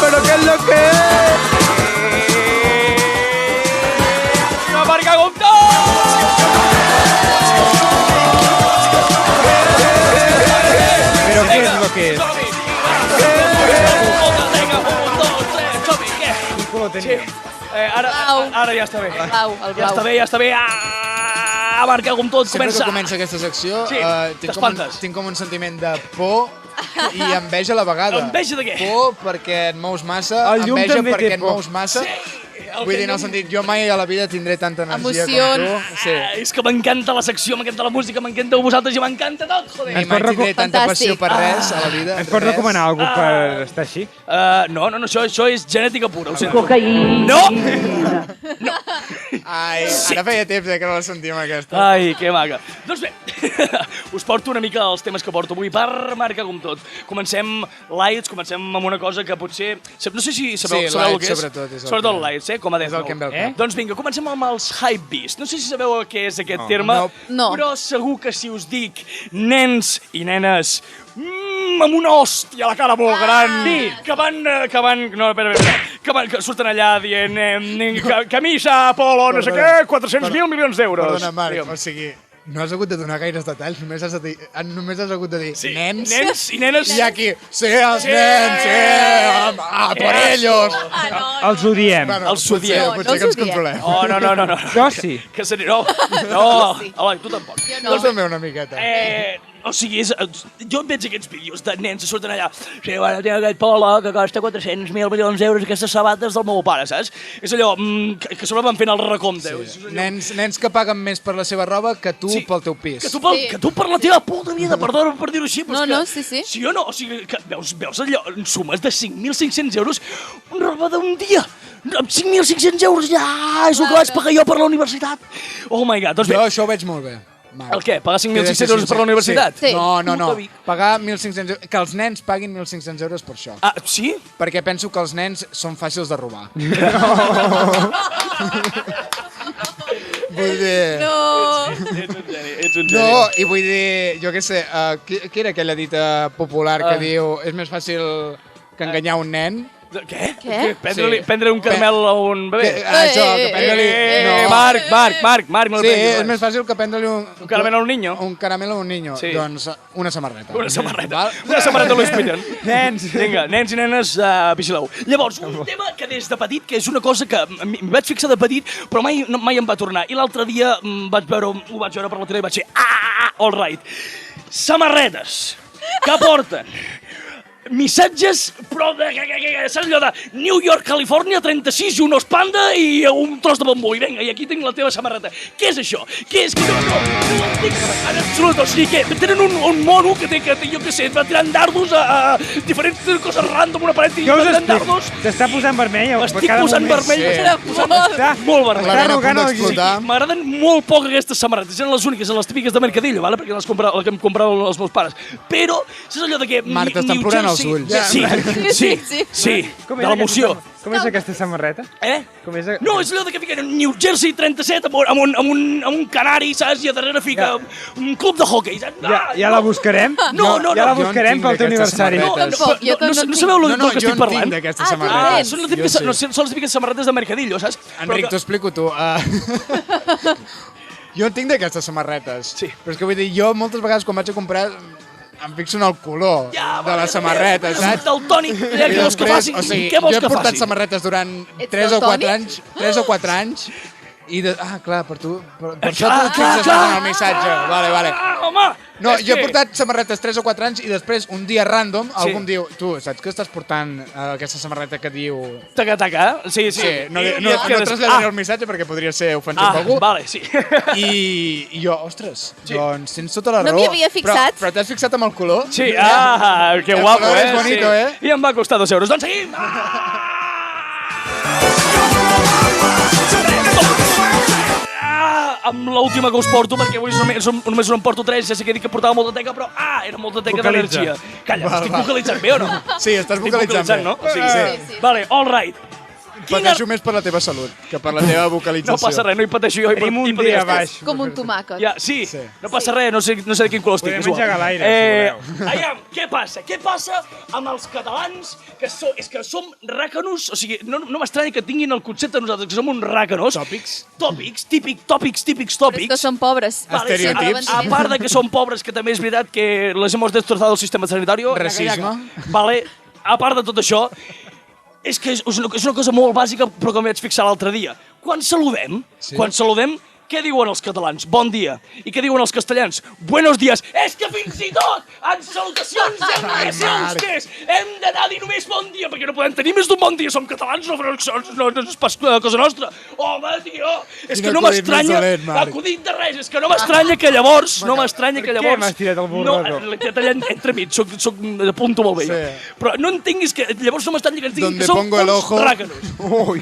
¿Pero qué es lo que es? ¡La marca Gomto! ¿Pero qué es lo que es? Quin color tenia? Ara ja està bé. Blau, el Ja blau. està bé. Marca Gomto Sempre que comença. comença aquesta secció Sí, t'espantes. tinc com un sentiment de por i enveja a la vegada. Enveja de què? Por perquè et mous massa, El llum enveja també té perquè et por. mous massa. El Vull dir, en el sentit, jo mai a la vida tindré tanta energia com tu. Sí. És que m'encanta la secció, m'encanta la música, m'encanta vosaltres i m'encanta tot, joder. Ni mai tindré tanta passió Fantàstic. per res a la vida. Ens pots res. recomanar alguna cosa per estar així? No, això és genètica pura, ho sento. No! Ai, ara feia temps que no la sentíem aquesta. Ai, que maca. Doncs bé, us porto una mica els temes que porto avui per marcar com tot. Comencem lights, comencem amb una cosa que potser... No sé si sabeu el lights, que és. sobretot, és el Sobretot que- lights, com a és el que em ve al cap. Doncs vinga, comencem amb els hypebeast. No sé si sabeu què és aquest terme, no. No. però segur que si us dic nens i nenes amb una hòstia a la cara molt gran, que van, no, espera, que surten allà dient camisa, polo, no sé què, 400.000 milions d'euros. Perdona, Marc, Digue'm. o sigui, no has hagut de donar gaires detalls, només has hagut de dir nens. Nens i nenes. I aquí, sí, els nens, sí, por ellos. Els odiem. Bueno, Els odiem. Potser No que ens els odiem. controlem. Oh, no. Jo sí. Que seria... No, Eloi, tu tampoc. Jo també una miqueta. O sigui, jo em veig aquests vídeos de nens que surten allà. Sí, bueno, tinc aquest polo que costa 400.000 milions d'euros i aquestes sabates del meu pare, saps? És allò que sobre van fent el recompte. Nens que paguen més per la seva roba que tu pel teu pis. Que tu per la teva puta vida, perdona per dir-ho així, però és No, que... sí. Sí o no? O sigui, que veus allò, en sumes de 5.500 euros, una roba d'un dia. Amb 5.500 euros ja és el que vaig pagar jo per la universitat. Oh my God, doncs bé. Jo això ho veig molt bé. Marc. El què? Pagar He de 5.500 ser euros per la sincer. universitat? Sí. No. Puta Vic. Pagar 1.500 euros. Que els nens paguin 1.500 euros per això. Ah, sí? Perquè penso que els nens són fàcils de robar. Vull dir... No. Ets un geni. No, i vull dir, jo què sé, qui era aquella dita popular que diu és més fàcil que enganyar un nen? Què? Què? Prendre un caramel a un bebè? Això, que prendre-li... Marc, no el Sí, prenguis. és més fàcil que prendre-li Un caramel a un niño? Un caramel a un niño. Sí. Doncs una samarreta. Una samarreta. Val? Una samarreta Louis Vuitton. Nens. Vinga, nens i nenes, vigileu. Llavors, un tema que des de petit, que és una cosa que m'hi vaig fixar de petit, però mai em va tornar. I l'altre dia ho vaig veure per la tele i vaig dir, all right. Samarretes que porten missatges, però saps allò de New York, Califòrnia, 36 i un os panda i un tros de bambú. I vinga, i aquí tinc la teva samarreta. Què és això? Què és? Que no entenc en absolut. O sigui, què? Tenen un mono que jo què sé, va tirant dardos a diferents coses random, una paret i Jo va us tirant explico. dardos. T'està posant vermell a M'estic cada posant moment. vermell. Sí. M'estic posant Està molt vermell. La vena a arrogant punt el d'explotar. M'agraden molt poc aquestes samarretes. Eren les úniques, les típiques de Mercadillo, ¿vale? Perquè les que em compraven els meus pares. Però, saps allò de que... Marta, estan plorant els ulls. Sí, Com de és l'emoció. Com és aquesta samarreta? Com és no, és allò de que fiquen New Jersey 37 amb un canari, saps? I a darrere fica un club de hockey, saps? Ja la buscarem? No. Ja la Jo en buscarem tinc pel teu d'aquestes aniversari. samarretes. No sabeu No, del que jo estic en tinc parlant? d'aquestes tu samarretes. Són les típiques samarretes de Mercadillo, saps? Enric, t'ho explico tu. Jo en tinc d'aquestes samarretes. Sí. Però és que vull dir, jo moltes vegades quan vaig a comprar em fixo en el color de la samarreta, saps? Del tònic, què vols que faci? o sigui, Què vols jo he que portat faci? samarretes durant Ets 3 o 4 daltònic? anys, 3 o 4 anys, i clar, per tu, per això Clar, tu et fixes clar. en el missatge. Vale. Home! No, és jo he que- portat samarretes 3 o 4 anys i després, un dia random, Sí. algú em diu, tu, saps que estàs portant aquesta samarreta que diu... Taca, sí. Sí, no I no et quedes- traslladaré el missatge perquè podria ser ofensiu per algú. Vale, sí. I jo, ostres, doncs tens tota la raó. No m'hi havia fixat. Però t'has fixat amb el color? Sí, que El guapo, color és bonito, sí. I em va costar 2 euros. Doncs seguim! Amb l'última que us porto, perquè avui només em porto 3, ja sé que he dit que portava molta teca, però era molta teca Vocalitza. d'energia. Calla, estic vocalitzant bé o no? Sí, estàs vocalitzant bé. no? Sí. Vale, all right. Pateixo més per la teva salut que per la teva vocalització. No passa res, no hi pateixo jo. Tenim un dia baix. Com un tomàquet. Ja, sí, no passa res, no sé de quin color estic. Podem és igual. engegar l'aire, si voleu. Aviam, què passa? Què passa amb els catalans que és que som ràcanos? O sigui, no m'estranya que tinguin el concepte de nosaltres, que som uns ràcanos. Tòpics, típics. Però és que són pobres. Estereotips. A part de que som pobres, que també és veritat que les hemos destrozado el sistema sanitario. Racisme. Vale, a part de tot això, és que és una cosa molt bàsica, però que m'hi vaig fixar l'altre dia. Quan saludem, què diuen els catalans? Bon dia. I què diuen els castellans? Buenos días. És que fins i tot en salutacions hem de ser austers. Hem d'anar a dir només bon dia, perquè no podem tenir més d'un bon dia. Som catalans, no és pas cosa nostra. Home, tio, és que no m'estranya... Acudit de res, és que no m'estranya que llavors... No m'estranya que llavors... Per què m'has tirat el borrador? No, l'he tallat entremig, apunto molt bé. Però no entenguis que llavors no m'estranya que ens diguin que som uns ràcanos.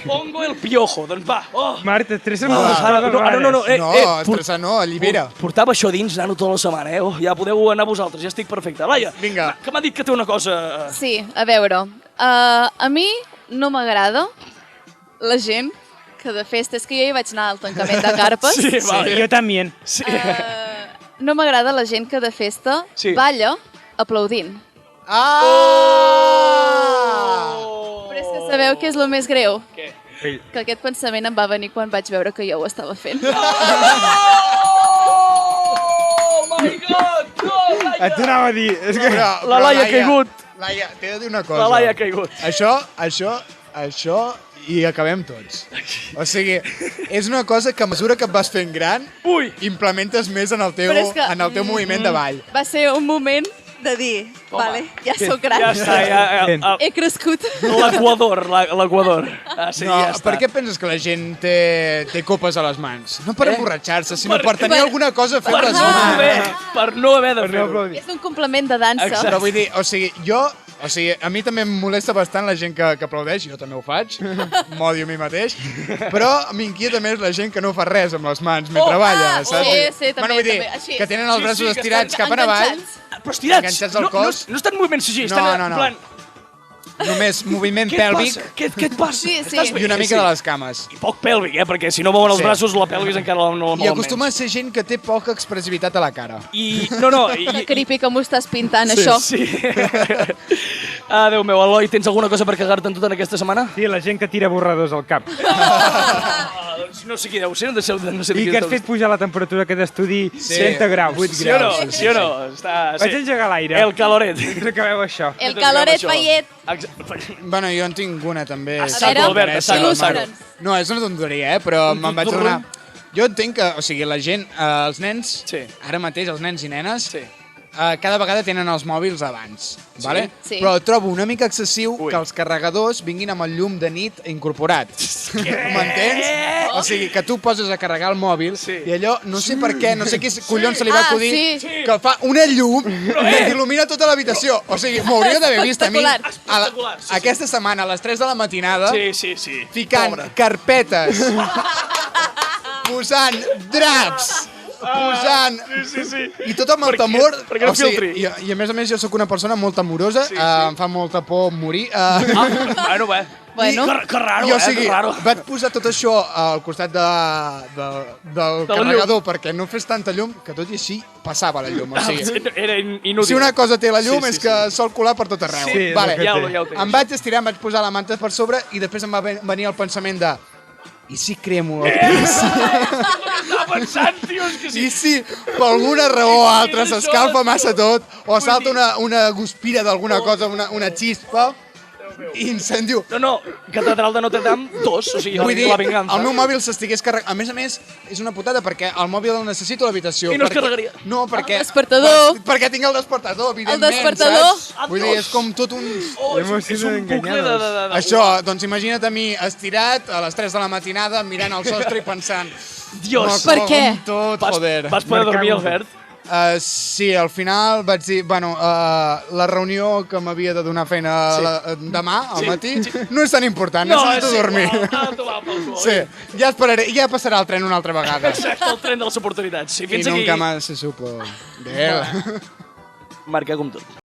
Pongo el piojo, doncs va. Marta, estressa moltes coses rares. No, estressar no, allibera. Portava això dins, nano, tota la setmana, eh? Ja podeu anar vosaltres, ja estic perfecte. Laia, vinga. Que m'ha dit que té una cosa... Sí, a veure, a mi no m'agrada la gent que de festa... És que jo hi vaig anar al tancament de carpes. Sí, vale. Jo també. Sí. No m'agrada la gent que de festa balla aplaudint. Però és que sabeu què és el més greu? Què? Que aquest pensament em va venir quan vaig veure que jo ho estava fent. Oh my God! No, Laia! Et anava a dir... És que... La Laia ha caigut. Laia, t'he de dir una cosa. La Laia ha caigut. Això, i acabem tots. O sigui, és una cosa que a mesura que et vas fent gran, implementes més en el teu moviment de ball. Va ser un moment de dir, vale, ja sóc gran. Ja està, ja... He crescut. L'Equador. Sí, No, ja està. per què penses que la gent té copes a les mans? No per emborratxar-se, sinó per tenir alguna cosa a fer amb les mans. Per no haver de fer-ho. És un complement de dansa. Però vull dir, o sigui, a mi també em molesta bastant la gent que aplaudeix, jo també ho faig, m'odio a mi mateix, però m'inquieta més la gent que no fa res amb les mans mentre balla, saps? Sí, també. Vull dir, que tenen els braços estirats cap en avall, però estirats, enganxats al cos. No estan moviments així, estan en plan... Només moviment pèlvic Què et passa? Sí. i una mica de les cames. I poc pèlvic, perquè si no mouen els braços, la pelvis encara no la mouen I acostuma a ser gent que té poca expressivitat a la cara. Que creepy que m'ho estàs pintant, això. Sí. Déu meu, Eloi, tens alguna cosa per cagar-te en tota aquesta setmana? Sí, la gent que tira borradors al cap. Doncs no sé qui deu ser, no sé I que has fet pujar la temperatura aquest estudi 30 graus. 8 Sí o no? graus. Sí o no? Vaig engegar l'aire. El caloret. Mentre acabeu això. El caloret paiet. Bueno, jo en tinc una, també. A veure, Albert, a saco. il·lustra'ns. No, és una tonteria, però me'n vaig donar... Jo entenc que, o sigui, la gent, els nens, ara mateix els nens i nenes, cada vegada tenen els mòbils abans, vale? Sí. Però trobo una mica excessiu que els carregadors vinguin amb el llum de nit incorporat. M'entens? O sigui, que tu poses a carregar el mòbil i allò, no sé per què, no sé qui collons se li va acudir, que fa una llum que il·lumina tota l'habitació. O sigui, m'hauria d'haver vist a mi aquesta setmana a les 3 de la matinada ficant carpetes, posant draps, posant... I tot amb el temor... Perquè no filtri. I a més jo sóc una persona molt temorosa, em fa molta por morir. Bueno, que raro, o sigui, que raro. vaig posar tot això al costat del carregador perquè no fes tanta llum, que tot i així passava la llum. O sigui, era inútil. si una cosa té la llum és que sol colar per tot arreu. Sí, Vale. ja ho té. Em vaig estirar, em vaig posar la manta per sobre i després em va venir el pensament de i si cremo el pis? Estava pensant, tio, és que sí. I si per alguna raó o altra s'escalfa massa tot o salta una guspira d'alguna cosa, una xispa, incendio. No, Catedral de Notre Dame 2, o sigui, Vull dir, la venganza. el meu mòbil s'estigués carregant. A més, és una putada perquè el mòbil el necessito a l'habitació. I no es carregaria. No, perquè... El despertador. Perquè tinc el despertador, evidentment, El despertador. saps? Vull dir, és com tot un... És un bucle de... Això, doncs imagina't a mi estirat a les 3 de la matinada mirant al sostre i pensant... Dios. Per què? Tot, joder. Vas poder dormir, Albert? Sí, al final vaig dir, bueno, la reunió que m'havia de donar feina demà al matí no és tan important, necessito dormir. Sí, ja esperaré, ja passarà el tren una altra vegada. Exacte, el tren de les oportunitats. I nunca más se supo de él. Marca com tot.